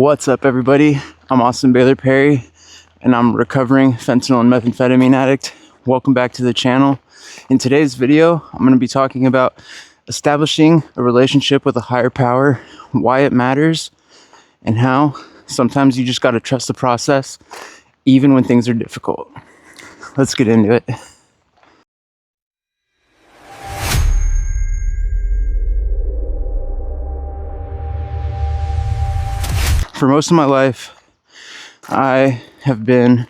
What's up, everybody? I'm Austin Baylor Perry, and I'm a recovering fentanyl and methamphetamine addict. Welcome back to the channel. In today's video, I'm going to be talking about establishing a relationship with a higher power, why it matters, and how sometimes you just got to trust the process, even when things are difficult. Let's get into it. For most of my life, I have been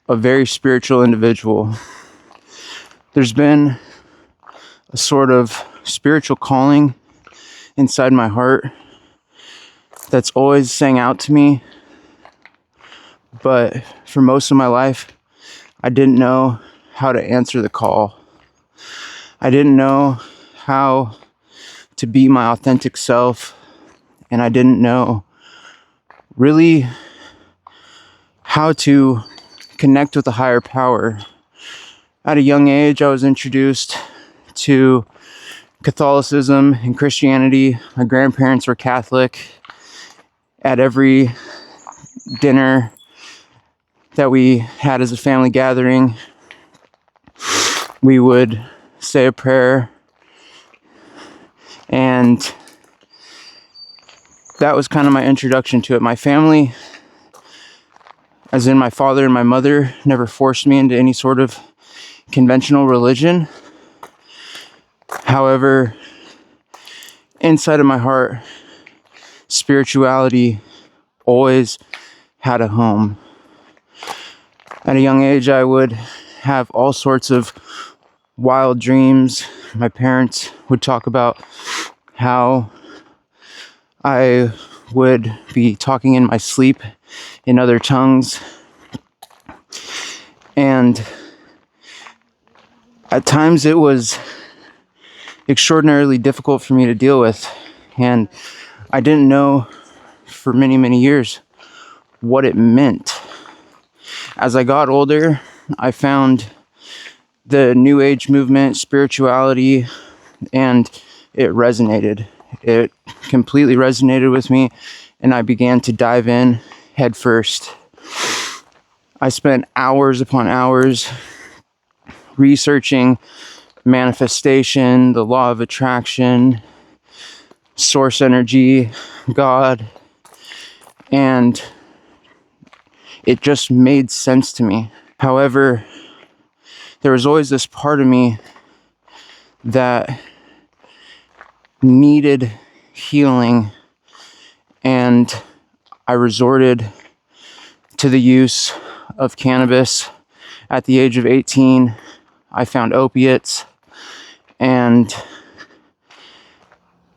a very spiritual individual. There's been a sort of spiritual calling inside my heart that's always sang out to me. But for most of my life, I didn't know how to answer the call. I didn't know how to be my authentic self, and I didn't know really how to connect with a higher power. At a young age, I was introduced to Catholicism and Christianity. My grandparents were Catholic. At every dinner that we had as a family gathering, we would say a prayer, and that was kind of my introduction to it. My family, as in my father and my mother, never forced me into any sort of conventional religion. However, inside of my heart, spirituality always had a home. At a young age, I would have all sorts of wild dreams. My parents would talk about how I would be talking in my sleep in other tongues. And at times it was extraordinarily difficult for me to deal with. And I didn't know for many, many years what it meant. As I got older, I found the New Age movement, spirituality, and it resonated. It completely resonated with me, and I began to dive in head first. I spent hours upon hours researching manifestation, the law of attraction, source energy, God, and it just made sense to me. However, there was always this part of me that needed healing, and I resorted to the use of cannabis. At the age of 18, I found opiates, and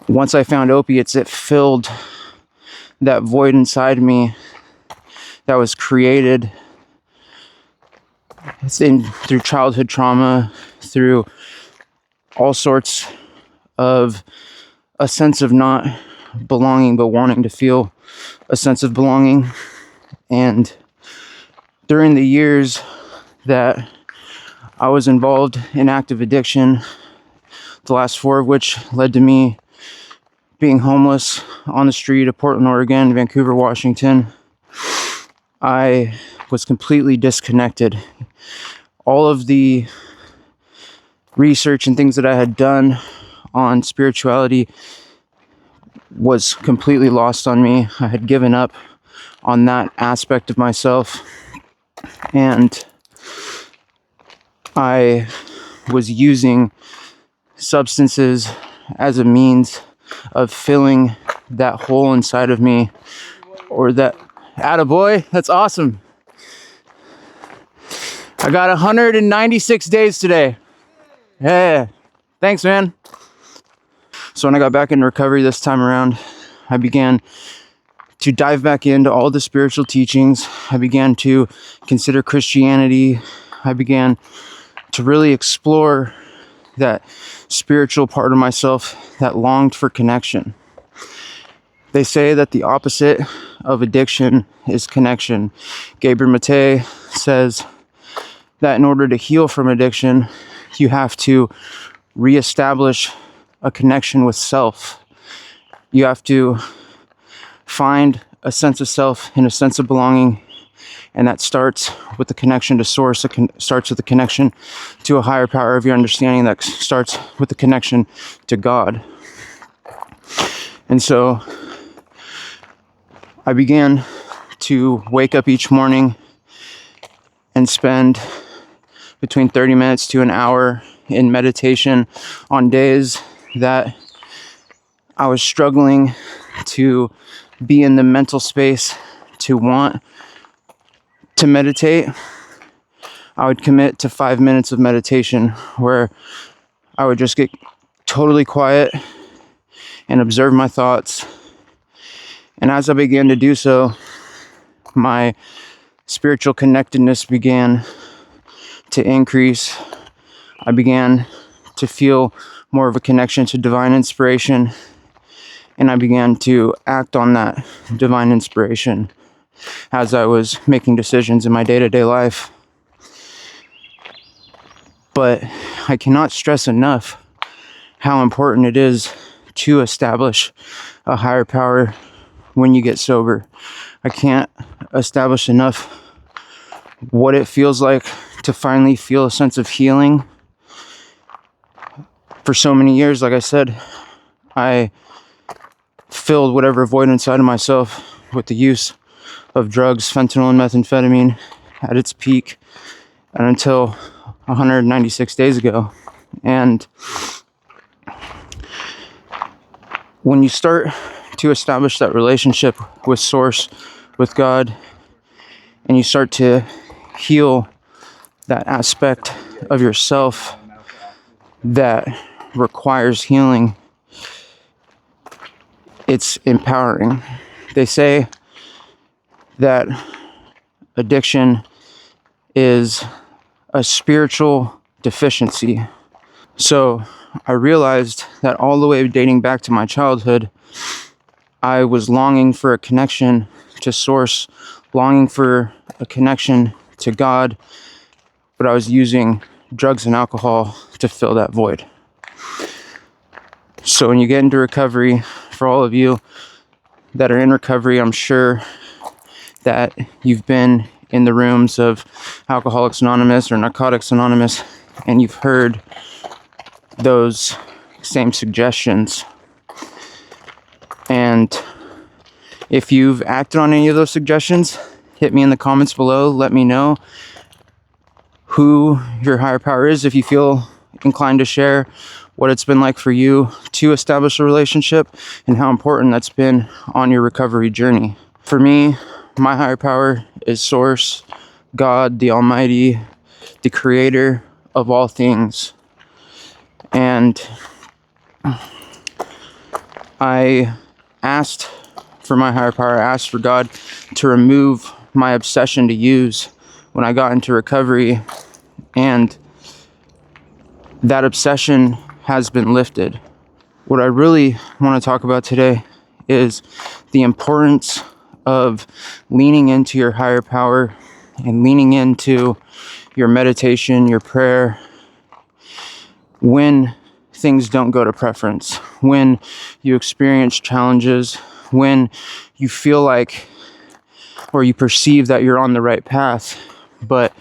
once I found opiates, it filled that void inside me that was created through childhood trauma, through all sorts of a sense of not belonging, but wanting to feel a sense of belonging. And during the years that I was involved in active addiction, the last 4 of which led to me being homeless on the street of Portland, Oregon, Vancouver, Washington, I was completely disconnected. All of the research and things that I had done on spirituality was completely lost on me. I had given up on that aspect of myself, and I was using substances as a means of filling that hole inside of me, or that, attaboy, that's awesome. I got 196 days today. Yeah, thanks, man. So when I got back in recovery this time around, I began to dive back into all the spiritual teachings. I began to consider Christianity. I began to really explore that spiritual part of myself that longed for connection. They say that the opposite of addiction is connection. Gabor Mate says that in order to heal from addiction, you have to reestablish a connection with self. You have to find a sense of self and a sense of belonging. And that starts with the connection to source. It starts with the connection to a higher power of your understanding. That starts with the connection to God. And so I began to wake up each morning and spend between 30 minutes to an hour in meditation on days that I was struggling to be in the mental space to want to meditate. I would commit to 5 minutes of meditation where I would just get totally quiet and observe my thoughts. And as I began to do so, my spiritual connectedness began to increase. I began to feel more of a connection to divine inspiration, and I began to act on that divine inspiration as I was making decisions in my day-to-day life. But I cannot stress enough how important it is to establish a higher power when you get sober. I can't establish enough what it feels like to finally feel a sense of healing. For so many years, like I said, I filled whatever void inside of myself with the use of drugs, fentanyl and methamphetamine at its peak, and until 196 days ago. And when you start to establish that relationship with Source, with God, and you start to heal that aspect of yourself that requires healing, it's empowering. They say that addiction is a spiritual deficiency. So I realized that all the way dating back to my childhood, I was longing for a connection to Source, longing for a connection to God, but I was using drugs and alcohol to fill that void. So when you get into recovery, for all of you that are in recovery, I'm sure that you've been in the rooms of Alcoholics Anonymous or Narcotics Anonymous, and you've heard those same suggestions. And if you've acted on any of those suggestions, hit me in the comments below. Let me know who your higher power is, if you feel inclined to share what it's been like for you to establish a relationship and how important that's been on your recovery journey. For me, my higher power is Source, God, the Almighty, the creator of all things. And I asked for my higher power, I asked for God to remove my obsession to use when I got into recovery, and that obsession has been lifted. What I really want to talk about today is the importance of leaning into your higher power and leaning into your meditation, your prayer, when things don't go to preference, when you experience challenges, when you feel like or you perceive that you're on the right path, but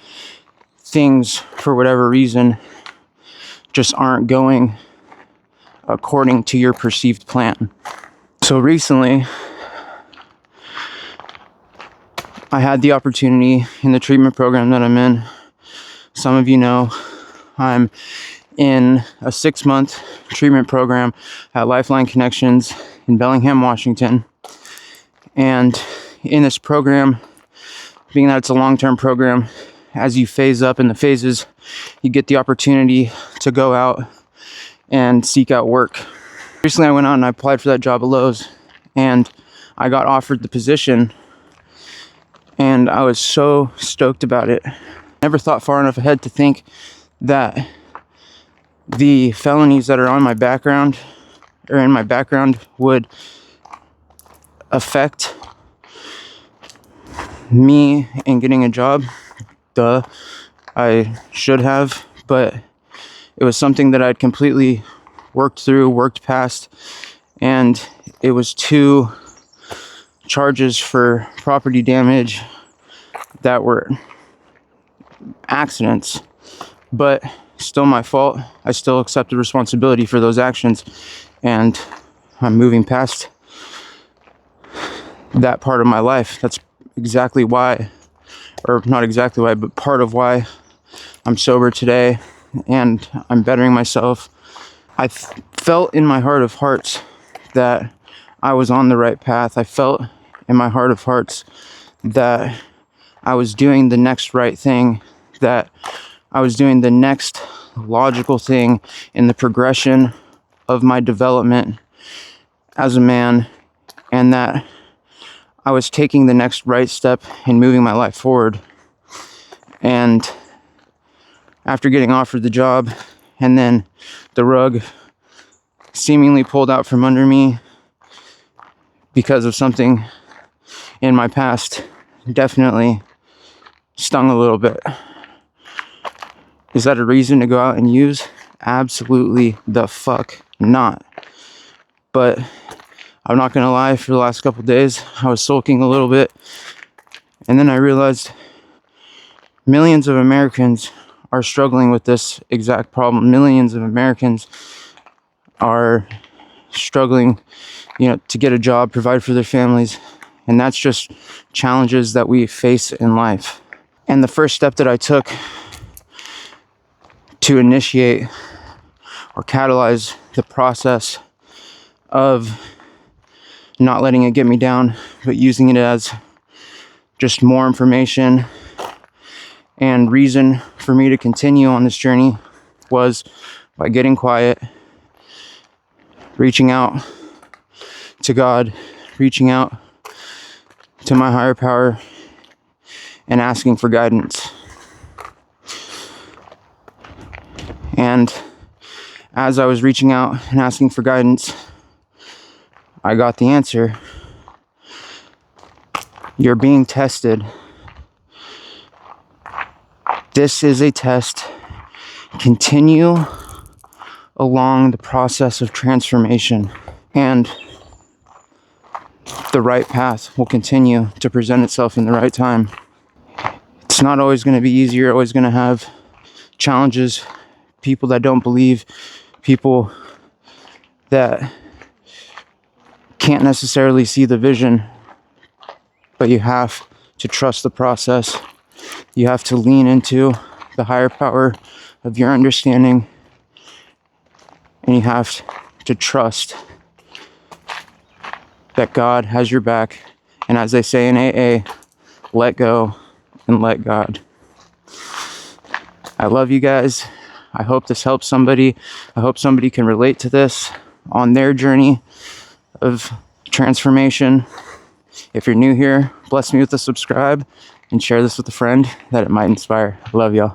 things, for whatever reason, just aren't going according to your perceived plan. So recently, I had the opportunity in the treatment program that I'm in. Some of you know I'm in a 6-month treatment program at Lifeline Connections in Bellingham, Washington. And in this program, being that it's a long-term program, as you phase up in the phases, you get the opportunity to go out and seek out work. Recently, I went out and I applied for that job at Lowe's, and I got offered the position, and I was so stoked about it. Never thought far enough ahead to think that the felonies that are on my background or in my background would affect me in getting a job. Duh, I should have, but it was something that I'd completely worked past, and it was too charges for property damage that were accidents, but still my fault. I still accepted responsibility for those actions, and I'm moving past that part of my life. That's exactly why, or not exactly why, but part of why I'm sober today and I'm bettering myself. I felt in my heart of hearts that I was on the right path. I felt in my heart of hearts that I was doing the next right thing, that I was doing the next logical thing in the progression of my development as a man, and that I was taking the next right step in moving my life forward. And after getting offered the job and then the rug seemingly pulled out from under me because of something in my past, definitely stung a little bit. Is that a reason to go out and use? Absolutely the fuck not. But I'm not gonna lie, for the last couple days, I was sulking a little bit. And then I realized millions of Americans are struggling with this exact problem. Millions of Americans are struggling, to get a job, provide for their families. And that's just challenges that we face in life. And the first step that I took to initiate or catalyze the process of not letting it get me down, but using it as just more information and reason for me to continue on this journey, was by getting quiet, reaching out to God, reaching out to my higher power, and asking for guidance. And as I was reaching out and asking for guidance, I got the answer. You're being tested. This is a test. Continue along the process of transformation, and the right path will continue to present itself in the right time. It's not always going to be easy. You're always going to have challenges, people that don't believe, people that can't necessarily see the vision, but you have to trust the process. You have to lean into the higher power of your understanding, and you have to trust that God has your back. And as they say in AA, let go and let God. I love you guys. I hope this helps somebody. I hope somebody can relate to this on their journey of transformation. If you're new here, bless me with a subscribe and share this with a friend that it might inspire. I love y'all.